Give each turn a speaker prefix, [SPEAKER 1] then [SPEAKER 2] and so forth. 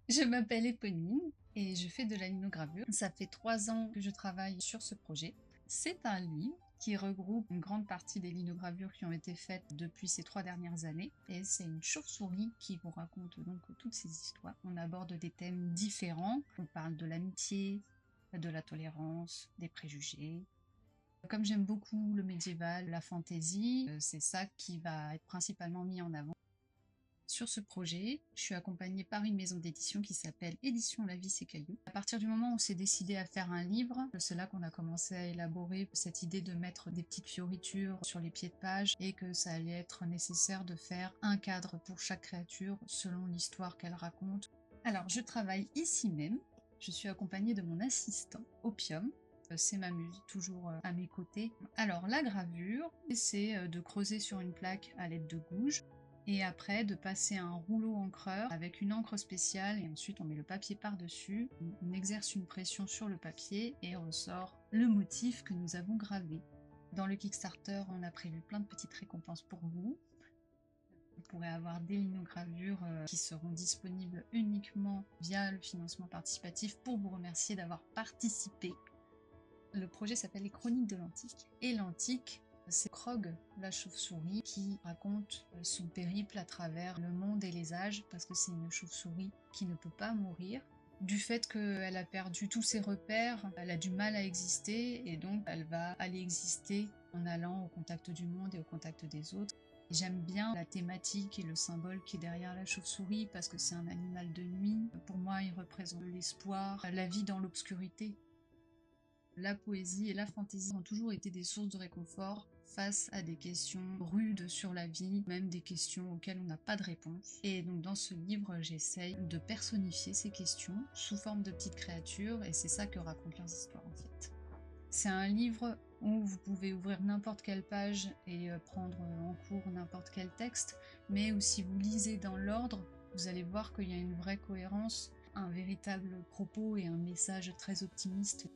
[SPEAKER 1] Je m'appelle Éponine et je fais de la linogravure. Ça fait 3 ans que je travaille sur ce projet. C'est un livre qui regroupe une grande partie des linogravures qui ont été faites depuis ces 3 dernières années. Et c'est une chauve-souris qui vous raconte donc toutes ces histoires. On aborde des thèmes différents. On parle de l'amitié, de la tolérance, des préjugés. Comme j'aime beaucoup le médiéval, la fantaisie, c'est ça qui va être principalement mis en avant. Sur ce projet, je suis accompagnée par une maison d'édition qui s'appelle Éditions La Vie c'est Caillou. À partir du moment où on s'est décidé à faire un livre, c'est là qu'on a commencé à élaborer cette idée de mettre des petites fioritures sur les pieds de page et que ça allait être nécessaire de faire un cadre pour chaque créature selon l'histoire qu'elle raconte. Alors, je travaille ici même. Je suis accompagnée de mon assistant, Opium. C'est ma muse, toujours à mes côtés. Alors, la gravure, c'est de creuser sur une plaque à l'aide de gouges et après de passer un rouleau encreur avec une encre spéciale et ensuite on met le papier par-dessus, on exerce une pression sur le papier et ressort le motif que nous avons gravé. Dans le Kickstarter, on a prévu plein de petites récompenses pour vous. Vous pourrez avoir des linogravures qui seront disponibles uniquement via le financement participatif pour vous remercier d'avoir participé. Le projet s'appelle Les Chroniques de l'Antique. Et l'Antique, c'est Krog, la chauve-souris, qui raconte son périple à travers le monde et les âges, parce que c'est une chauve-souris qui ne peut pas mourir. Du fait qu'elle a perdu tous ses repères, elle a du mal à exister, et donc elle va aller exister en allant au contact du monde et au contact des autres. J'aime bien la thématique et le symbole qui est derrière la chauve-souris, parce que c'est un animal de nuit. Pour moi, il représente l'espoir, la vie dans l'obscurité. La poésie et la fantaisie ont toujours été des sources de réconfort face à des questions rudes sur la vie, même des questions auxquelles on n'a pas de réponse. Et donc dans ce livre, j'essaye de personnifier ces questions sous forme de petites créatures, et c'est ça que racontent leurs histoires en fait. C'est un livre où vous pouvez ouvrir n'importe quelle page et prendre en cours n'importe quel texte, mais où si vous lisez dans l'ordre, vous allez voir qu'il y a une vraie cohérence, un véritable propos et un message très optimiste.